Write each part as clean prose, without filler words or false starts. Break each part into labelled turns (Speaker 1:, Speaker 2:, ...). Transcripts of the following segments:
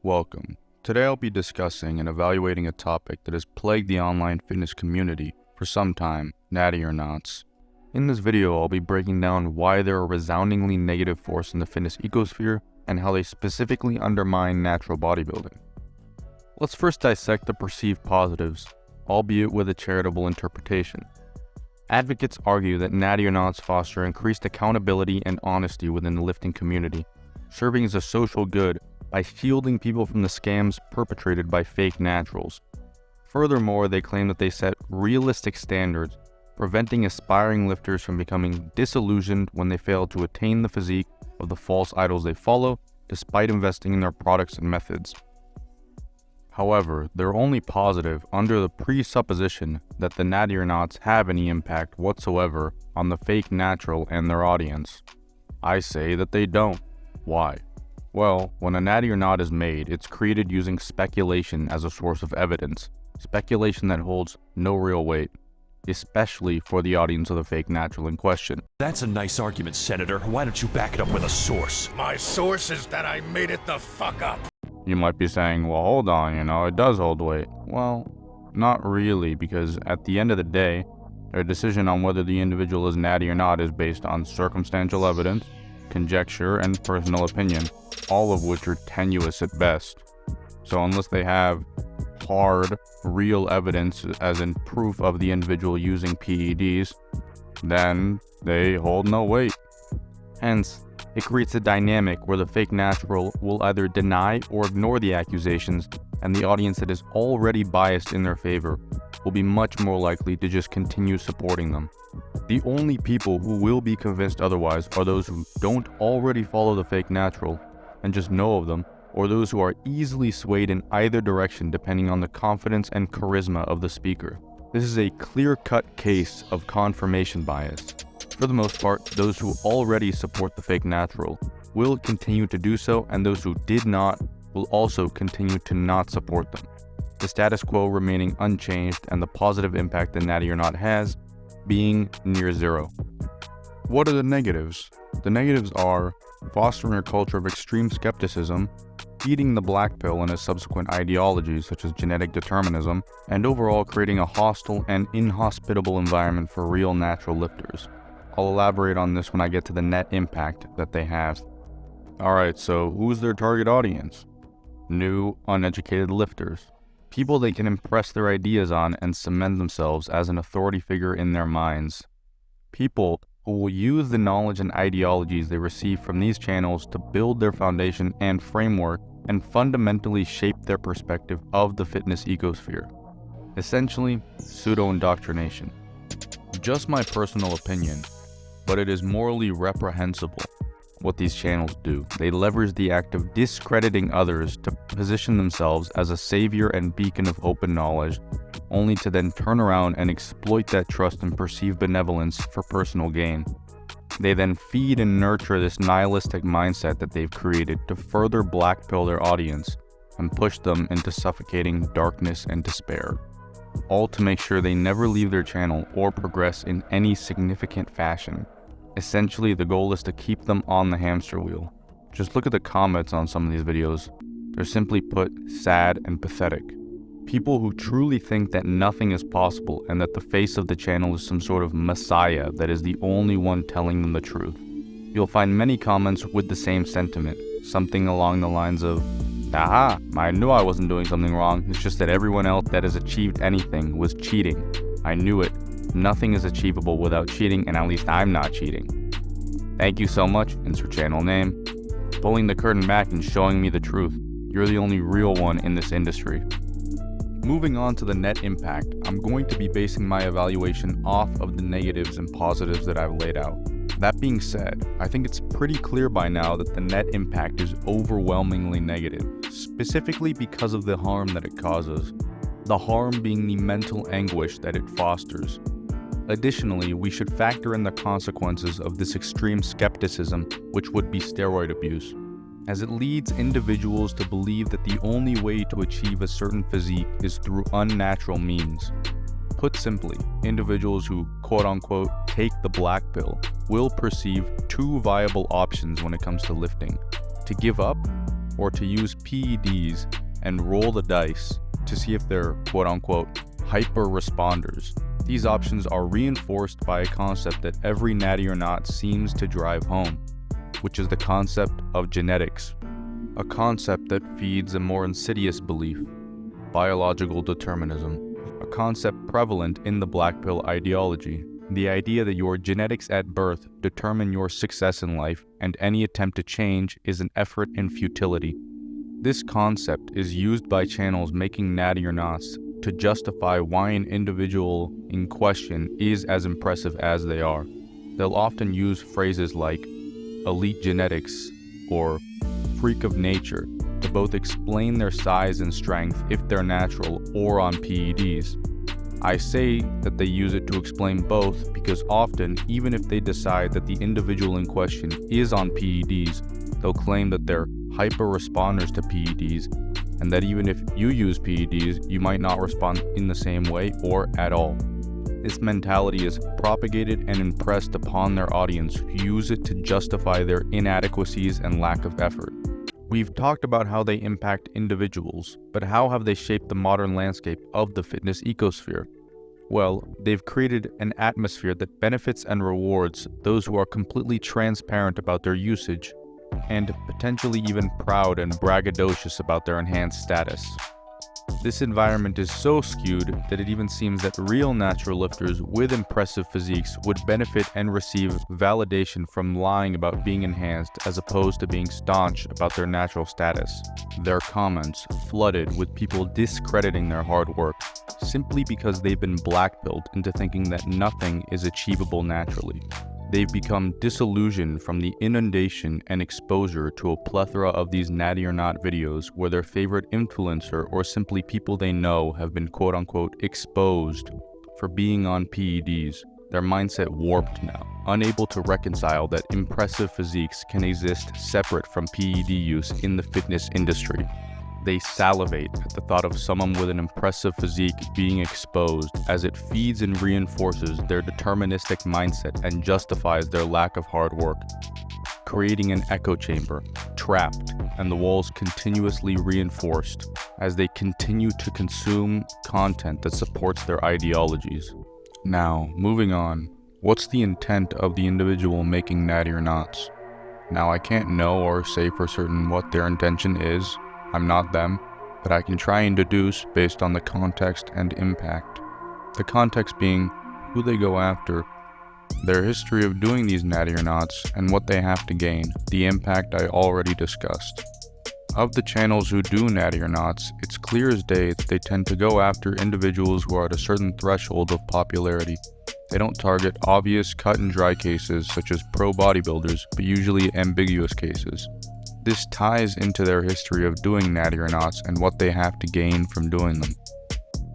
Speaker 1: Welcome. Today I'll be discussing and evaluating a topic that has plagued the online fitness community for some time, natty or nots. In this video, I'll be breaking down why they're a resoundingly negative force in the fitness ecosphere and how they specifically undermine natural bodybuilding. Let's first dissect the perceived positives, albeit with a charitable interpretation. Advocates argue that natty or nots foster increased accountability and honesty within the lifting community, serving as a social good by shielding people from the scams perpetrated by fake naturals. Furthermore, they claim that they set realistic standards, preventing aspiring lifters from becoming disillusioned when they fail to attain the physique of the false idols they follow, despite investing in their products and methods. However, they're only positive under the presupposition that the natty or nots have any impact whatsoever on the fake natural and their audience. I say that they don't. Why? Well, when a natty or not is made, it's created using speculation as a source of evidence, speculation that holds no real weight, especially for the audience of the fake natural in question.
Speaker 2: That's a nice argument, Senator. Why don't you back it up with a source?
Speaker 3: My source is that I made it the fuck up.
Speaker 1: You might be saying, well, hold on, it does hold weight. Well, not really, because at the end of the day, their decision on whether the individual is natty or not is based on circumstantial evidence, conjecture, and personal opinion, all of which are tenuous at best. So unless they have hard, real evidence as in proof of the individual using PEDs, then they hold no weight. Hence, it creates a dynamic where the fake natural will either deny or ignore the accusations, and the audience that is already biased in their favor will be much more likely to just continue supporting them. The only people who will be convinced otherwise are those who don't already follow the fake natural and just know of them, or those who are easily swayed in either direction depending on the confidence and charisma of the speaker. This is a clear-cut case of confirmation bias. For the most part, those who already support the fake natural will continue to do so, and those who did not will also continue to not support them, the status quo remaining unchanged and the positive impact the natty or not has being near zero. What are the negatives? The negatives are fostering a culture of extreme skepticism, eating the black pill and its subsequent ideologies such as genetic determinism, and overall creating a hostile and inhospitable environment for real natural lifters. I'll elaborate on this when I get to the net impact that they have. Alright, so who's their target audience? New, uneducated lifters. People they can impress their ideas on and cement themselves as an authority figure in their minds. People who will use the knowledge and ideologies they receive from these channels to build their foundation and framework and fundamentally shape their perspective of the fitness ecosphere. Essentially, pseudo-indoctrination. Just my personal opinion, but it is morally reprehensible what these channels do. They leverage the act of discrediting others to position themselves as a savior and beacon of open knowledge, only to then turn around and exploit that trust and perceived benevolence for personal gain. They then feed and nurture this nihilistic mindset that they've created to further blackpill their audience and push them into suffocating darkness and despair, all to make sure they never leave their channel or progress in any significant fashion. Essentially, the goal is to keep them on the hamster wheel. Just look at the comments on some of these videos. They're simply put sad and pathetic. People who truly think that nothing is possible and that the face of the channel is some sort of messiah that is the only one telling them the truth. You'll find many comments with the same sentiment, something along the lines of, "Aha, I knew I wasn't doing something wrong, it's just that everyone else that has achieved anything was cheating. I knew it. Nothing is achievable without cheating, and at least I'm not cheating. Thank you so much, insert channel name, pulling the curtain back and showing me the truth. You're the only real one in this industry." Moving on to the net impact, I'm going to be basing my evaluation off of the negatives and positives that I've laid out. That being said, I think it's pretty clear by now that the net impact is overwhelmingly negative, specifically because of the harm that it causes, the harm being the mental anguish that it fosters. Additionally, we should factor in the consequences of this extreme skepticism, which would be steroid abuse, as it leads individuals to believe that the only way to achieve a certain physique is through unnatural means. Put simply, individuals who quote-unquote take the black pill will perceive two viable options when it comes to lifting: to give up or to use PEDs and roll the dice to see if they're quote-unquote hyper responders. These options are reinforced by a concept that every natty or not seems to drive home, which is the concept of genetics, a concept that feeds a more insidious belief, biological determinism, a concept prevalent in the black pill ideology, the idea that your genetics at birth determine your success in life and any attempt to change is an effort in futility. This concept is used by channels making natty or nots to justify why an individual in question is as impressive as they are. They'll often use phrases like elite genetics or freak of nature to both explain their size and strength if they're natural or on PEDs. I say that they use it to explain both because often, even if they decide that the individual in question is on PEDs, they'll claim that they're hyper responders to PEDs, and that even if you use PEDs, you might not respond in the same way or at all. This mentality is propagated and impressed upon their audience who use it to justify their inadequacies and lack of effort. We've talked about how they impact individuals, but how have they shaped the modern landscape of the fitness ecosphere? Well, they've created an atmosphere that benefits and rewards those who are completely transparent about their usage, and potentially even proud and braggadocious about their enhanced status. This environment is so skewed that it even seems that real natural lifters with impressive physiques would benefit and receive validation from lying about being enhanced as opposed to being staunch about their natural status. Their comments flooded with people discrediting their hard work simply because they've been blackpilled into thinking that nothing is achievable naturally. They've become disillusioned from the inundation and exposure to a plethora of these natty or not videos where their favorite influencer or simply people they know have been quote-unquote exposed for being on PEDs. Their mindset warped now, unable to reconcile that impressive physiques can exist separate from PED use in the fitness industry. They salivate at the thought of someone with an impressive physique being exposed, as it feeds and reinforces their deterministic mindset and justifies their lack of hard work, creating an echo chamber, trapped, and the walls continuously reinforced as they continue to consume content that supports their ideologies. Now, moving on, what's the intent of the individual making natty or nots? Now, I can't know or say for certain what their intention is. I'm not them, but I can try and deduce based on the context and impact. The context being who they go after, their history of doing these natty or nots, and what they have to gain, the impact I already discussed. Of the channels who do natty or nots, it's clear as day that they tend to go after individuals who are at a certain threshold of popularity. They don't target obvious cut and dry cases such as pro bodybuilders, but usually ambiguous cases. This ties into their history of doing natty or nots and what they have to gain from doing them.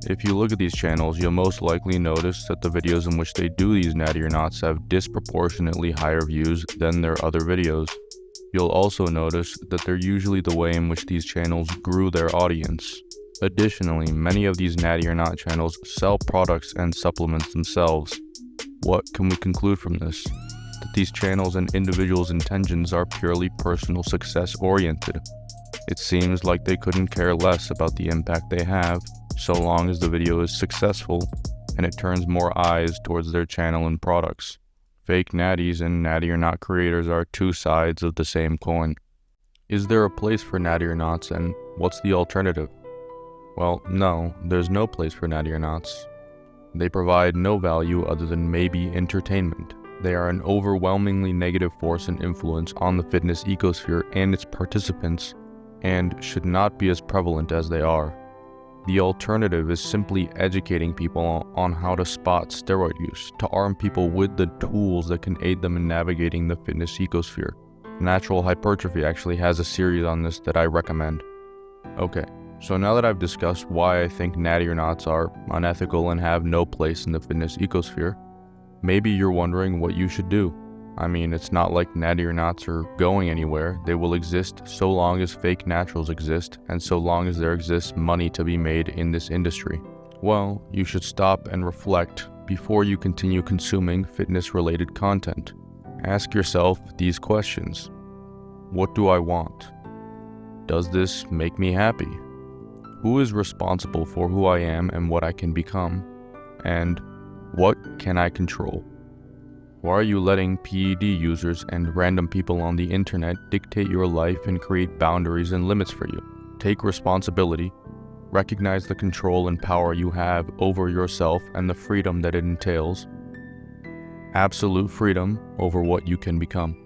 Speaker 1: If you look at these channels, you'll most likely notice that the videos in which they do these natty or nots have disproportionately higher views than their other videos. You'll also notice that they're usually the way in which these channels grew their audience. Additionally, many of these natty or not channels sell products and supplements themselves. What can we conclude from this? That these channels and individuals' intentions are purely personal success oriented. It seems like they couldn't care less about the impact they have, so long as the video is successful and it turns more eyes towards their channel and products. Fake natties and natty or not creators are two sides of the same coin. Is there a place for natty or nots, and what's the alternative? Well, no, there's no place for natty or nots. They provide no value other than maybe entertainment. They are an overwhelmingly negative force and influence on the fitness ecosphere and its participants, and should not be as prevalent as they are. The alternative is simply educating people on how to spot steroid use, to arm people with the tools that can aid them in navigating the fitness ecosphere. Natural Hypertrophy actually has a series on this that I recommend. Okay, so now that I've discussed why I think natty or nots are unethical and have no place in the fitness ecosphere, maybe you're wondering what you should do. I mean, it's not like natty or nots are going anywhere. They will exist so long as fake naturals exist, and so long as there exists money to be made in this industry. Well, you should stop and reflect before you continue consuming fitness-related content. Ask yourself these questions. What do I want? Does this make me happy? Who is responsible for who I am and what I can become? And what can I control? Why are you letting PED users and random people on the internet dictate your life and create boundaries and limits for you? Take responsibility. Recognize the control and power you have over yourself and the freedom that it entails. Absolute freedom over what you can become.